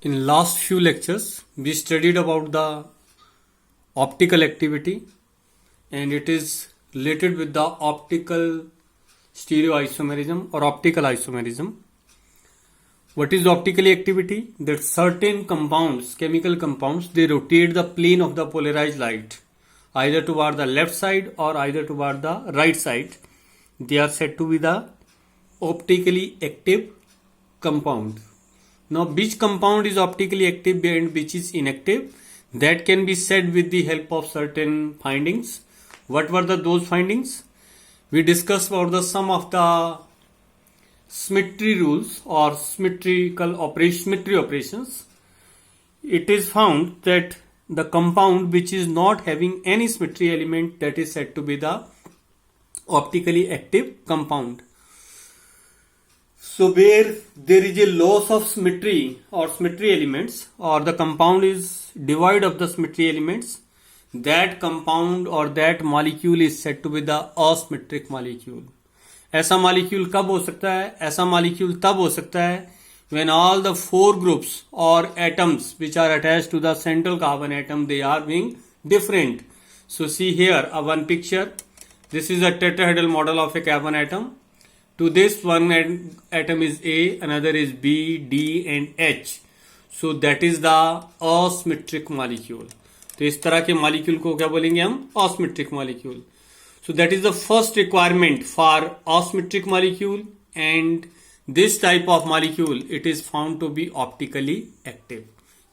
In last few lectures, we studied about the optical activity, and it is related with the optical stereoisomerism or optical isomerism. What is optical activity? That certain compounds, chemical compounds, they rotate the plane of the polarized light either toward the left side or either toward the right side. They are said to be the optically active compound. Now, which compound is optically active and which is inactive? That can be said with the help of certain findings. What were those findings? We discussed about the sum of the symmetry rules or symmetry operations. It is found that the compound which is not having any symmetry element, that is said to be the optically active compound. So where there is a loss of symmetry or symmetry elements, or the compound is devoid of the symmetry elements, that compound or that molecule is said to be the asymmetric molecule. ऐसा molecule कब हो सकता है? ऐसा molecule तब हो सकता है when all the four groups or atoms which are attached to the central carbon atom, they are being different. So see here one picture. This is a tetrahedral model of a carbon atom. To this, one atom is A, another is B, D and H. So that is the asymmetric molecule. तो इस तरह के molecule को क्या बोलेंगे हम? asymmetric molecule. So that is the first requirement for asymmetric molecule, and this type of molecule, it is found to be optically active.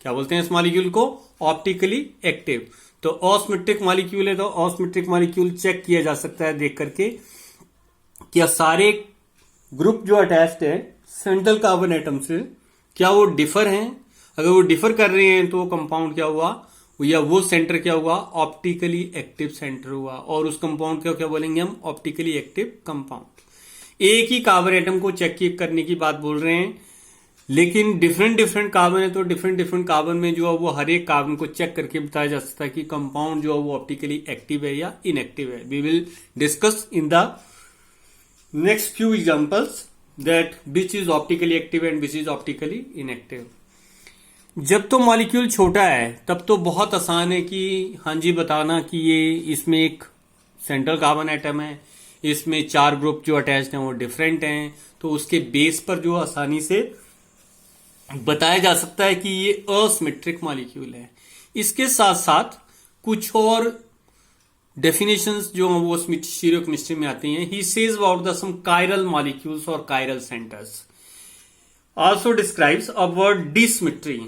क्या बोलते हैं इस मॉलिक्यूल को? Optically active. तो asymmetric molecule है तो asymmetric molecule चेक किया जा सकता है देख करके क्या सारे ग्रुप जो अटैच्ड है सेंट्रल कार्बन एटम से, क्या वो डिफर हैं? अगर वो डिफर कर रहे हैं तो कंपाउंड क्या हुआ, या वो सेंटर क्या हुआ? ऑप्टिकली एक्टिव सेंटर हुआ. और उस कंपाउंड को क्या बोलेंगे हम? Optically active compound. एक ही कार्बन एटम को चेक करने की बात बोल रहे हैं, लेकिन डिफरेंट कार्बन है तो डिफरेंट कार्बन में जो है वो हर एक कार्बन को चेक करके बताया जा सकता है कि कंपाउंड जो है वो ऑप्टिकली एक्टिव है या इनएक्टिव है. We will discuss in the next few examples that which is optically active and which is optically inactive. जब तो मॉलिक्यूल छोटा है तब तो बहुत आसान है कि हाँ जी बताना कि ये इसमें एक सेंट्रल कार्बन एटम है, इसमें चार ग्रुप जो अटैच्ड हैं वो डिफरेंट हैं, तो उसके बेस पर जो आसानी से बताया जा सकता है कि ये असिमेट्रिक मॉलिक्यूल है. इसके साथ साथ कुछ और डेफिनेशंस जो वो स्टीरियोकेमिस्ट्री में आती हैं. He says about the some chiral molecules और chiral centres. Also describes a word dissymmetry.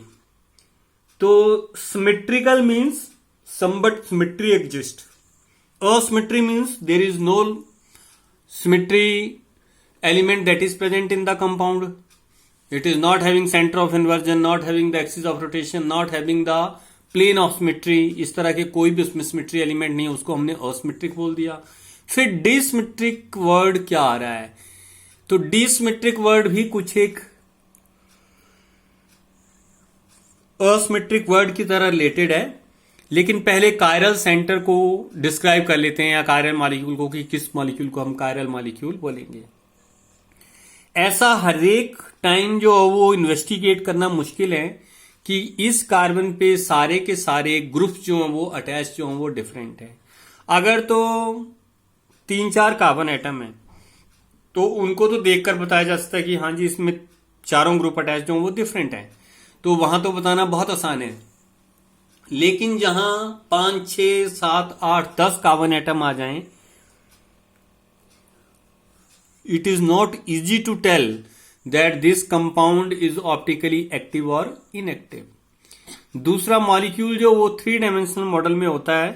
तो symmetrical means some but symmetry exist. Asymmetry means there is no symmetry element that is present in the compound. It is not having centre of inversion, not having the axis of rotation, not having the plane of symmetry. इस तरह के कोई भी उसमें symmetry element नहीं है, उसको हमने असिमेट्रिक बोल दिया. फिर डिसिमेट्रिक वर्ड क्या आ रहा है? तो डिसिमेट्रिक वर्ड भी कुछ एक असिमेट्रिक वर्ड की तरह रिलेटेड है, लेकिन पहले कायरल सेंटर को डिस्क्राइब कर लेते हैं या कायरल मॉलिक्यूल को, कि किस मॉलिक्यूल को हम कायरल मॉलिक्यूल बोलेंगे. ऐसा हर एक टाइम जो वो इन्वेस्टिगेट करना मुश्किल है कि इस कार्बन पे सारे के सारे ग्रुप्स जो हैं वो अटैच जो हैं वो डिफरेंट है. अगर तो 3-4 कार्बन एटम है तो उनको तो देखकर बताया जा सकता है कि हाँ जी इसमें चारों ग्रुप अटैच जो हैं वो डिफरेंट है, तो वहां तो बताना बहुत आसान है. लेकिन जहां 5, 6, 7, 8, 10 कार्बन एटम आ जाएं, it is not easy to tell that this compound is optically active or inactive. दूसरा मॉलिक्यूल जो वो 3 डायमेंशनल मॉडल में होता है,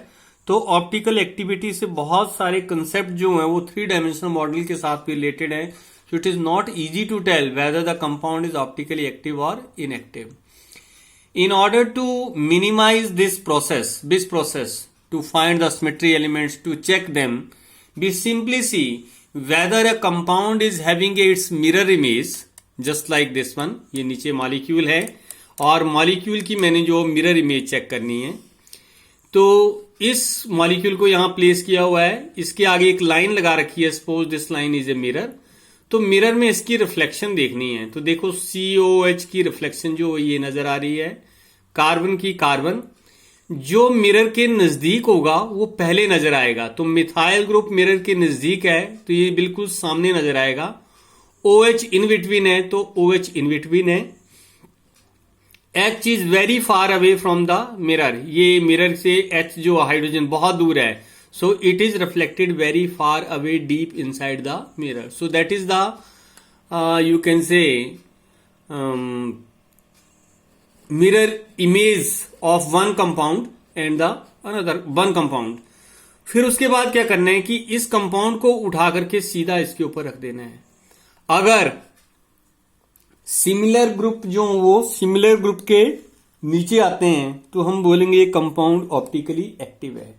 तो ऑप्टिकल एक्टिविटी से बहुत सारे कंसेप्ट जो हैं वो 3 डायमेंशनल मॉडल के साथ रिलेटेड हैं. So it is not easy to tell whether the compound is optically active और inactive. In order to minimize this process to find the symmetry elements, to check them, we simply see whether a compound is having its mirror image, just like this one. ये नीचे molecule है और molecule की मैंने जो mirror image check करनी है, तो इस मॉलिक्यूल को यहां प्लेस किया हुआ है, इसके आगे एक लाइन लगा रखी है, suppose this line is a mirror. तो मिरर में इसकी रिफ्लेक्शन देखनी है। तो देखो COH की रिफ्लेक्शन जो ये नजर आ रही है, कार्बन की कार्बन जो मिरर के नजदीक होगा वो पहले नजर आएगा। तो मिथाइल ग्रुप मिरर के नजदीक है तो ये बिल्कुल सामने नजर आएगा। OH इन बिटवीन है तो OH इन बिटवीन है। H is very far away from the mirror, ये मिरर से H जो हाइड्रोजन बहुत दूर है, सो it is reflected very far away deep inside the mirror. So that is the you can say mirror image of one compound and the another one compound. फिर उसके बाद क्या करना है कि इस कंपाउंड को उठा करके सीधा इसके ऊपर रख देना है। अगर सिमिलर ग्रुप जो वो सिमिलर ग्रुप के नीचे आते हैं तो हम बोलेंगे ये कंपाउंड ऑप्टिकली एक्टिव है,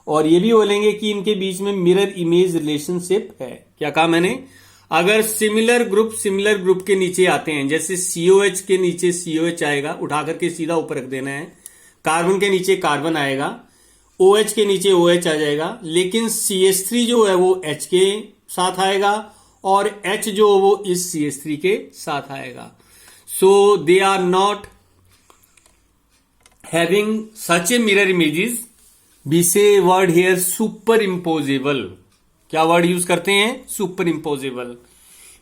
और ये भी बोलेंगे कि इनके बीच में मिरर इमेज रिलेशनशिप है। क्या कहा मैंने? अगर सिमिलर ग्रुप के नीचे आते हैं, जैसे COH के नीचे COH आएगा, उठा करके सीधा ऊपर रख देना है। कार्बन के नीचे कार्बन आएगा, OH के नीचे OH आ जाएगा, लेकिन CH3 जो है वो H के साथ आएगा और H जो वो इस CH3 के साथ आएगा। So they are not having such a mirror images. We say word here superimposable. क्या वर्ड यूज करते हैं? Super imposable.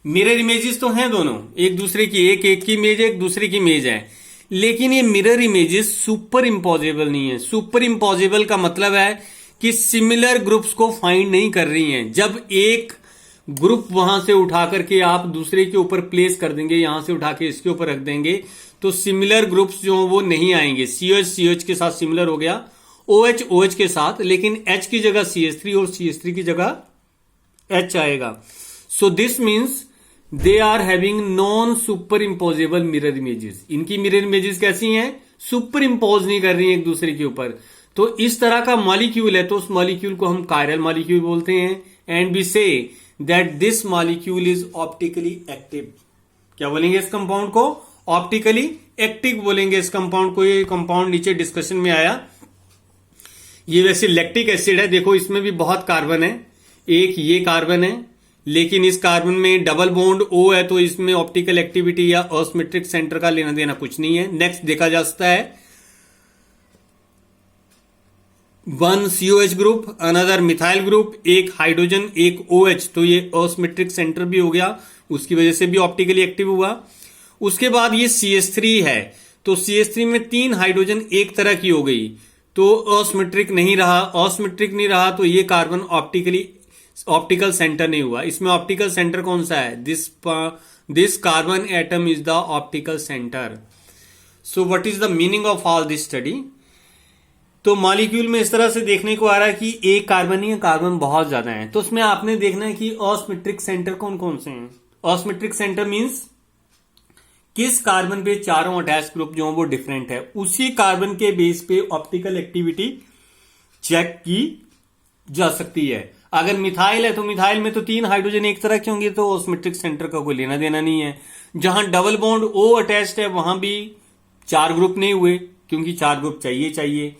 मिरर इमेजेस तो हैं दोनों, एक दूसरे की, एक की इमेज है, एक दूसरे की इमेज है, लेकिन ये मिरर इमेजेस सुपर इम्पोजेबल नहीं है। सुपर इम्पोजेबल का मतलब है कि सिमिलर ग्रुप्स को फाइंड नहीं कर रही हैं। जब एक ग्रुप वहां से उठा करके आप दूसरे के ऊपर प्लेस कर देंगे, यहां से उठा के इसके ऊपर रख देंगे, तो सिमिलर ग्रुप्स जो वो नहीं आएंगे। COH के साथ सिमिलर हो गया, OH के साथ, लेकिन H की जगह CH3 और CH3 की जगह H आएगा। So this means they are having non superimposable mirror images. इनकी मिरर इमेजेस कैसी हैं? सुपर इम्पोज नहीं कर रही हैं एक दूसरे के ऊपर। तो इस तरह का मॉलिक्यूल है तो उस मॉलिक्यूल को हम कायरल मॉलिक्यूल बोलते हैं। And we say that this molecule is optically active. क्या बोलेंगे इस कंपाउंड को? ऑप्टिकली एक्टिव बोलेंगे इस कंपाउंड को। ये कंपाउंड नीचे डिस्कशन में आया। ये वैसे लैक्टिक एसिड है, देखो इसमें भी बहुत कार्बन है, एक ये कार्बन है, लेकिन इस कार्बन में डबल बॉन्ड O है तो इसमें ऑप्टिकल एक्टिविटी या ऑस्मेट्रिक सेंटर का लेना देना कुछ नहीं है। नेक्स्ट देखा जा सकता है 1 COH group, another methyl group, एक हाइड्रोजन, एक OH, तो ये ऑस्मेट्रिक सेंटर भी हो गया, उसकी वजह से भी ऑप्टिकली एक्टिव हुआ। उसके बाद ये CH3 है तो CH3 में 3 हाइड्रोजन एक तरह की हो गई तो ऑस्मेट्रिक नहीं रहा तो ये कार्बन ऑप्टिकल सेंटर नहीं हुआ। इसमें ऑप्टिकल सेंटर कौन सा है? This carbon atom is the optical centre. So what is the meaning of all this study? तो मॉलिक्यूल में इस तरह से देखने को आ रहा है कि एक कार्बन नहीं है, कार्बन बहुत ज्यादा है। तो उसमें आपने देखना है कि ऑस्मेट्रिक सेंटर कौन कौन से हैं। ऑस्मेट्रिक सेंटर मीन्स किस कार्बन पे चारों अटैच ग्रुप जो वो डिफरेंट है, उसी कार्बन के बेस पे ऑप्टिकल एक्टिविटी चेक की जा सकती है। अगर मिथाइल है तो मिथाइल में तो 3 हाइड्रोजन एक तरह के होंगे तो ऑस्मेट्रिक सेंटर का कोई लेना देना नहीं है। जहां डबल बॉन्ड O अटैच्ड है वहां भी 4 ग्रुप नहीं हुए, क्योंकि 4 ग्रुप चाहिए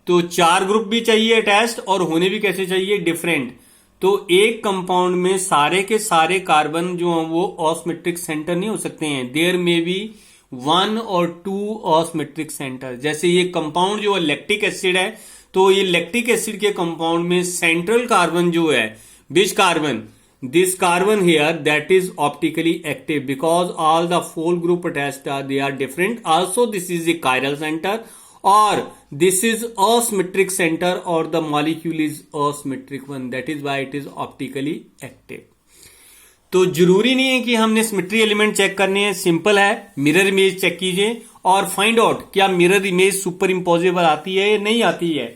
तो 4 ग्रुप भी चाहिए अटैच्ड, और होने भी कैसे चाहिए? डिफरेंट। तो एक कंपाउंड में सारे के सारे कार्बन जो हैं वो ऑस्मेट्रिक सेंटर नहीं हो सकते हैं। देयर में बी 1 और 2 ऑस्मेट्रिक सेंटर। जैसे ये कंपाउंड जो है लैक्टिक एसिड है तो ये लैक्टिक एसिड के कंपाउंड में सेंट्रल कार्बन जो है, which carbon? This carbon here that is optically active because all the 4 group attached are they are different. Also this is a chiral center or this is osmetric center or the molecule is osmetric one, that is why it is optically active। तो जरूरी नहीं है कि हमने symmetry element check करने हैं, simple है, mirror image check कीजिए और फाइंड आउट क्या मिरर इमेज सुपर इम्पोजेबल आती है या नहीं आती है।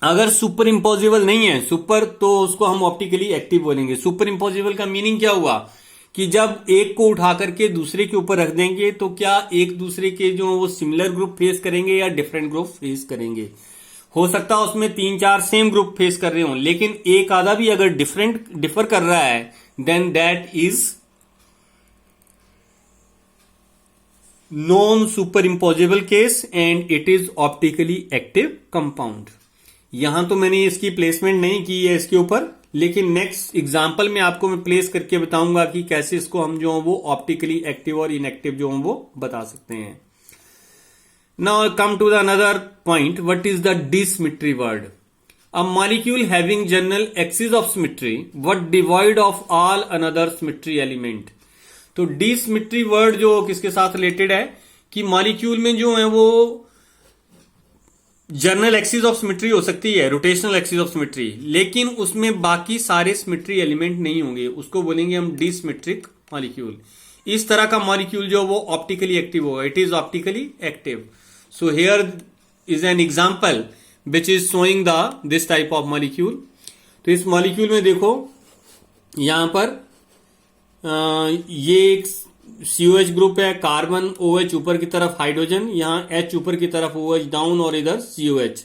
अगर सुपर इम्पोजेबल नहीं है सुपर, तो उसको हम ऑप्टिकली एक्टिव बोलेंगे। सुपर इम्पोजेबल का मीनिंग क्या हुआ कि जब एक को उठा करके दूसरे के ऊपर रख देंगे तो क्या एक दूसरे के जो वो सिमिलर ग्रुप फेस करेंगे या डिफरेंट ग्रुप फेस करेंगे। हो सकता है उसमें 3-4 सेम ग्रुप फेस कर रहे हो, लेकिन एक आधा भी अगर डिफर कर रहा है then that is non superimposable case and it is optically active compound. यहां तो मैंने इसकी प्लेसमेंट नहीं की है इसके ऊपर, लेकिन नेक्स्ट एग्जाम्पल में आपको मैं प्लेस करके बताऊंगा कि कैसे इसको हम जो वो ऑप्टिकली एक्टिव और इनएक्टिव जो वो बता सकते हैं. Now come to the another point. What is the dissymmetry word? A molecule having general axis of symmetry but devoid of all another symmetry element. तो डिसिमेट्री वर्ड जो किसके साथ रिलेटेड है कि मॉलिक्यूल में जो है वो जनरल एक्सिस ऑफ सिमेट्री हो सकती है, रोटेशनल एक्सिस ऑफ सिमेट्री, लेकिन उसमें बाकी सारे सिमेट्री एलिमेंट नहीं होंगे, उसको बोलेंगे हम डिसिमेट्रिक मॉलिक्यूल. इस तरह का मॉलिक्यूल जो वो ऑप्टिकली एक्टिव होगा, it is optically active. So here is an example which is showing this type of molecule. तो इस मॉलिक्यूल में देखो यहां पर ये एक COH ग्रुप है, कार्बन OH ऊपर की तरफ हाइड्रोजन, यहां H ऊपर की तरफ OH डाउन और इधर COH.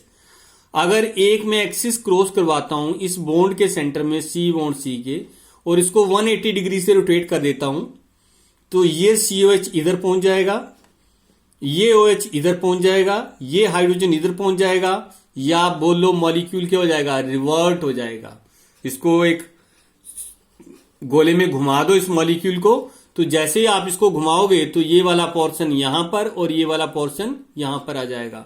अगर एक मैं एक्सिस क्रॉस करवाता हूं इस बॉन्ड के सेंटर में C बॉन्ड C के, और इसको 180 डिग्री से रोटेट कर देता हूं, तो ये COH इधर पहुंच जाएगा, ये OH इधर पहुंच जाएगा, ये हाइड्रोजन इधर पहुंच जाएगा, या बोलो मॉलिक्यूल क्या हो जाएगा, रिवर्ट हो जाएगा. इसको एक गोले में घुमा दो इस मॉलिक्यूल को, तो जैसे ही आप इसको घुमाओगे तो ये वाला पोर्शन यहां पर और ये वाला पोर्शन यहां पर आ जाएगा.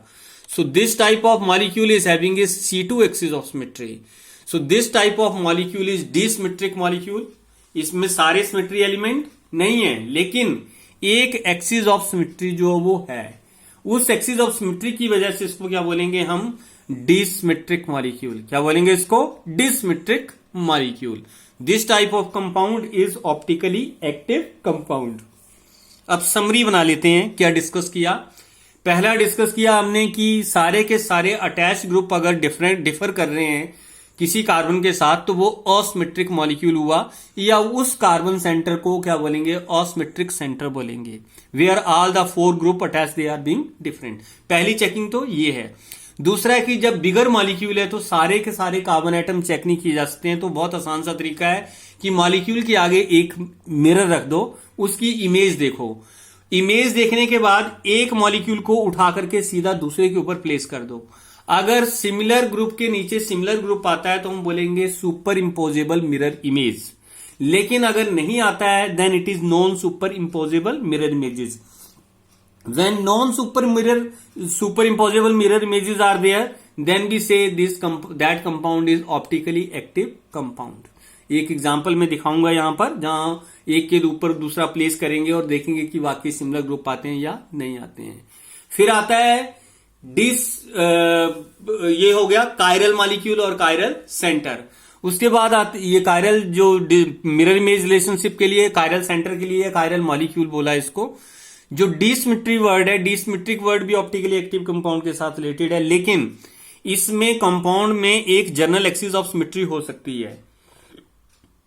So this type of molecule is having a C2 axis of symmetry. So this type of molecule is dissymmetric molecule. इसमें सारे सिमेट्री एलिमेंट नहीं है, लेकिन एक एक्सिस ऑफ सिमेट्री जो वो है, उस एक्सिस ऑफ सिमेट्री की वजह से इसको क्या बोलेंगे हम, डिसिमेट्रिक मॉलिक्यूल. क्या बोलेंगे इसको, dissymmetric molecule. This type of compound is optically active compound. अब समरी बना लेते हैं. क्या डिस्कस किया? पहला डिस्कस किया हमने कि सारे के सारे अटैच ग्रुप अगर डिफर कर रहे हैं किसी कार्बन के साथ तो वो असिमेट्रिक मॉलिक्यूल हुआ, या उस कार्बन सेंटर को क्या बोलेंगे, असिमेट्रिक सेंटर बोलेंगे. Where all the 4 group attach they are being different. पहली चेकिंग तो ये है. दूसरा है कि जब बिगर मॉलिक्यूल है तो सारे के सारे कार्बन एटम चेक नहीं किए जा सकते हैं. तो बहुत आसान सा तरीका है कि मॉलिक्यूल के आगे एक मिरर रख दो, उसकी इमेज देखो. इमेज देखने के बाद एक मॉलिक्यूल को उठा करके सीधा दूसरे के ऊपर प्लेस कर दो. अगर सिमिलर ग्रुप के नीचे सिमिलर ग्रुप आता है तो हम बोलेंगे सुपर इम्पोजेबल मिरर इमेज. लेकिन अगर नहीं आता है then it is non superimposable mirror images. When superimposable mirror images are there, then we say that compound is optically active compound. एक एग्जांपल में दिखाऊंगा यहां पर, जहां एक के ऊपर दूसरा प्लेस करेंगे और देखेंगे कि वाकई सिमिलर ग्रुप आते हैं या नहीं आते हैं. फिर आता है ये हो गया कायरल मॉलिक्यूल और कायरल सेंटर. उसके बाद ये कायरल जो मिरर इमेज रिलेशनशिप के लिए, कायरल सेंटर के लिए कायरल मॉलिक्यूल बोला इसको. जो डिसिमेट्री वर्ड है, डिसिमेट्रिक वर्ड भी ऑप्टिकली एक्टिव कंपाउंड के साथ रिलेटेड है, लेकिन इसमें कंपाउंड में एक जनरल एक्सिस ऑफ सिमेट्री हो सकती है,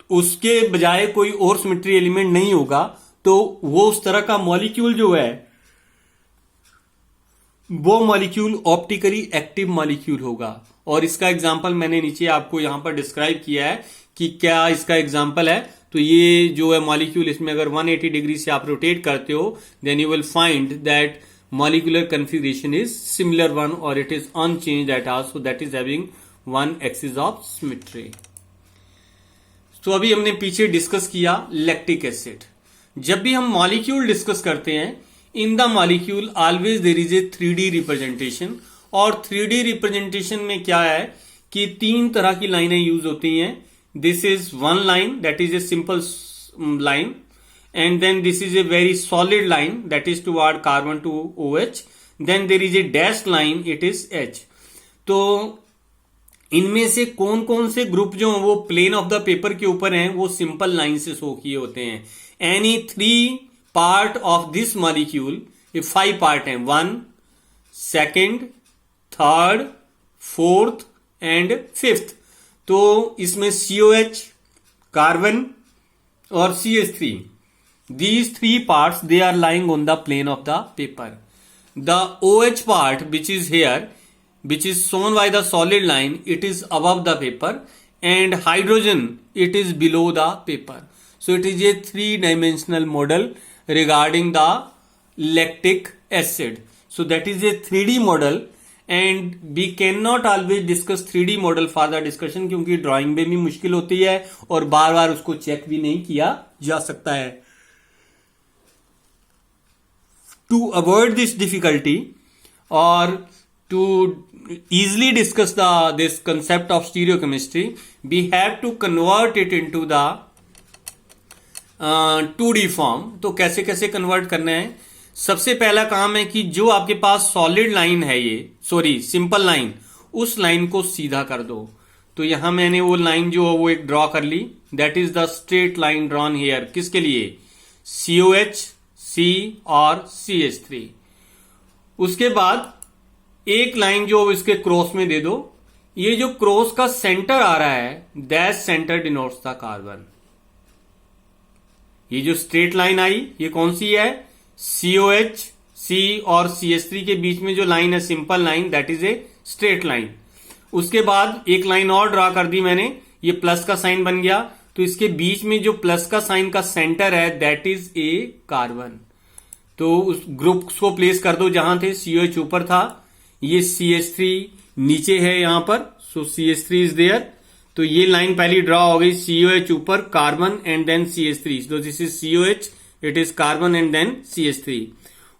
उसके बजाय कोई और सिमेट्री एलिमेंट नहीं होगा, तो वो उस तरह का मॉलिक्यूल जो है वो मॉलिक्यूल ऑप्टिकली एक्टिव मॉलिक्यूल होगा. और इसका एग्जांपल मैंने नीचे आपको यहां पर डिस्क्राइब किया है कि क्या इसका एग्जांपल है. तो ये जो है मॉलिक्यूल, इसमें अगर 180 डिग्री से आप रोटेट करते हो then you will find that molecular configuration is similar one और it is unchanged at all, so that is having one axis of symmetry. तो अभी हमने पीछे डिस्कस किया लैक्टिक एसिड. जब भी हम मॉलिक्यूल डिस्कस करते हैं, in the molecule always there is a 3D representation. और 3D रिप्रेजेंटेशन में क्या है कि 3 तरह की लाइनें यूज होती हैं. This is one line, that is a simple line, and then this is a very solid line, that is toward carbon to OH. Then there is a dashed line, it is H. तो इनमें से कौन कौन से group जो वो plane of the paper के ऊपर हैं वो सिंपल लाइन से शो किए होते हैं. Any 3 part of this molecule, ये 5 पार्ट हैं, 1, 2, 3, 4 एंड 5th. तो इसमें COH, कार्बन और CH3, these 3 parts they are lying on the plane of the paper. The OH part which is here, which is shown by the solid line, it is above the paper, and hydrogen it is below the paper. So it is a 3-dimensional model regarding the lactic acid. So that is a 3D model, and we can not always discuss 3D model for the discussion, क्योंकि drawing में भी मुश्किल होती है और बार बार उसको check भी नहीं किया जा सकता है. टू अवॉइड दिस डिफिकल्टी और to easily discuss this concept of stereochemistry, we have to convert it into the 2D form. तो कैसे कैसे कन्वर्ट करना है? सबसे पहला काम है कि जो आपके पास सॉलिड लाइन है, ये सिंपल लाइन, उस लाइन को सीधा कर दो. तो यहां मैंने वो लाइन जो है वो एक ड्रॉ कर ली. That is the straight line drawn here. किसके लिए? COH, C और CH3. उसके बाद एक लाइन जो इसके क्रॉस में दे दो. ये जो क्रॉस का सेंटर आ रहा है, that centre denotes the carbon. ये जो स्ट्रेट लाइन आई, ये कौन सी है? COH, C और CH3 के बीच में जो लाइन है, simple line, that is a straight line. उसके बाद एक लाइन और ड्रॉ कर दी मैंने, ये प्लस का साइन बन गया. तो इसके बीच में जो प्लस का साइन का सेंटर है, दैट इज ए कार्बन. तो उस ग्रुप को प्लेस कर दो जहां थे. COH ऊपर था, ये CH3 नीचे है यहां पर. So CH3 is there. तो ये लाइन पहली ड्रॉ हो गई. COH ऊपर, carbon and then CH3. So this is COH, it is carbon and then CH3.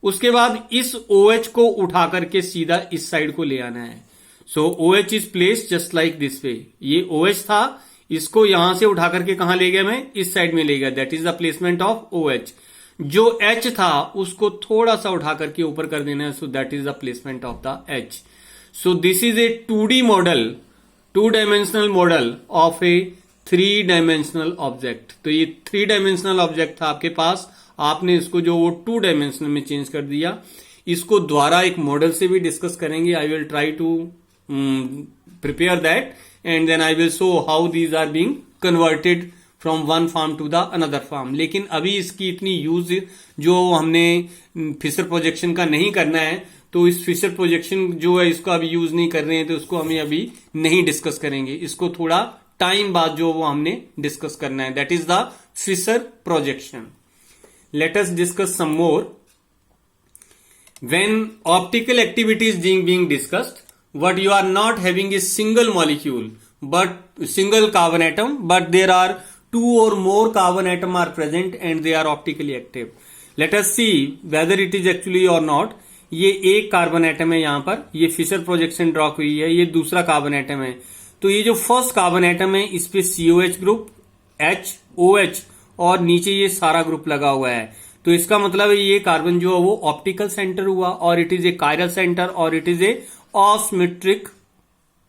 उसके बाद इस OH को उठा करके सीधा इस साइड को ले आना है. सो OH is placed just like this वे. ये OH था, इसको यहां से उठा करके कहां ले गया मैं? इस साइड में ले गया. That is the placement of OH. जो H था उसको थोड़ा सा उठा करके ऊपर कर देना है. सो that is the placement of the H. So this is A 2D model, 2 dimensional model of A 3 dimensional object. तो ये 3 डायमेंशनल ऑब्जेक्ट था आपके पास, आपने इसको जो वो 2 डायमेंशनल में चेंज कर दिया. इसको द्वारा एक मॉडल से भी डिस्कस करेंगे. I will try to prepare that and then I will show how these are being converted from one form to the another form. लेकिन अभी इसकी इतनी यूज जो हमने फिशर प्रोजेक्शन का नहीं करना है, तो इस फिशर प्रोजेक्शन जो है इसको अभी यूज नहीं कर रहे हैं, तो उसको हमें अभी नहीं डिस्कस करेंगे. इसको थोड़ा टाइम बाद जो वो हमने डिस्कस करना है, that is the Fischer projection. Let us discuss some more. When optical activity is being discussed, what you are not having is single molecule but single carbon atom, but there are 2 or more carbon atom are present and they are optically active. Let us see whether it is actually or not. ये एक carbon atom है यहां पर, ये Fisher projection draw हुई है. ये दूसरा कार्बन एटम है. तो ये जो फर्स्ट कार्बन एटम है, इस पे COH ग्रुप, H, OH और नीचे ये सारा ग्रुप लगा हुआ है. तो इसका मतलब है ये कार्बन जो है वो ऑप्टिकल सेंटर हुआ, और it is a chiral centre, और इट इज ए ऑस्मिट्रिक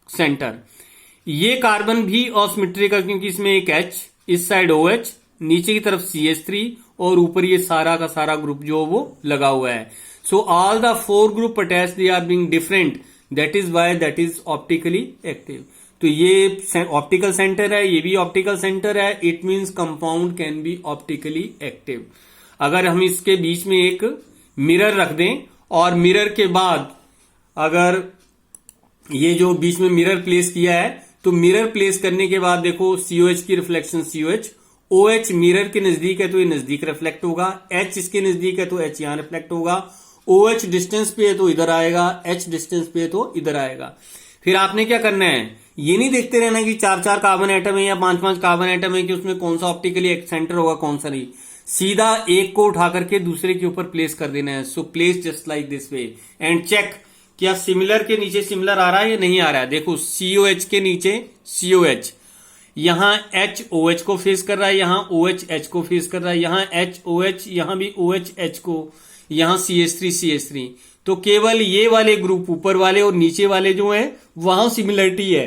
सेंटर. ये कार्बन भी ऑस्मिट्रिक है क्योंकि इसमें एक H, इस साइड OH, नीचे की तरफ CH3 और ऊपर ये सारा का सारा ग्रुप जो वो लगा हुआ है. So all the 4 group attach, they are being different. That is why that is optically active. तो ये ऑप्टिकल सेंटर है, ये भी ऑप्टिकल सेंटर है. It means compound can be optically active. अगर हम इसके बीच में एक मिरर रख दें और मिरर के बाद अगर ये जो बीच में मिरर प्लेस किया है, तो मिरर प्लेस करने के बाद देखो COH की रिफ्लेक्शन COH, OH मिरर के नजदीक है तो ये नजदीक रिफ्लेक्ट होगा, H इसके नजदीक है तो H यहां रिफ्लेक्ट होगा, OH डिस्टेंस पे है तो इधर आएगा, H डिस्टेंस पे है तो इधर आएगा. फिर आपने क्या करना है, ये नहीं देखते रहना कि 4-4 कार्बन एटम है या 5-5 कार्बन एटम है कि उसमें कौन सा ऑप्टिकली एक सेंटर होगा कौन सा नहीं. सीधा एक को उठा करके दूसरे के ऊपर प्लेस कर देना है. सो place just like this way and check क्या सिमिलर के नीचे सिमिलर आ रहा है या नहीं आ रहा है. देखो COH के नीचे COH, यहां H OH को फेस कर रहा है, यहां OH H को फेस कर रहा है, यहां H OH, यहां भी OH H को, यहां CH3. तो केवल ये वाले ग्रुप ऊपर वाले और नीचे वाले जो है वहां सिमिलरिटी है,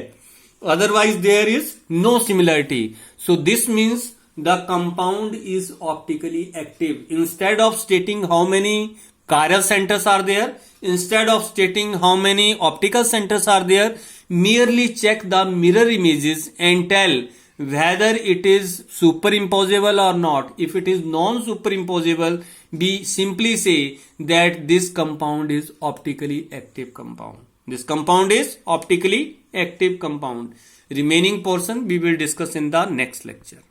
otherwise there is no similarity. So this means the compound is optically active. Instead of stating how many chiral centers are there, instead of stating how many optical centers are there, merely check the mirror images and tell whether it is superimposable or not. If it is non-superimposable, we simply say that this compound is optically active compound. This compound is optically active compound. Remaining portion we will discuss in the next lecture.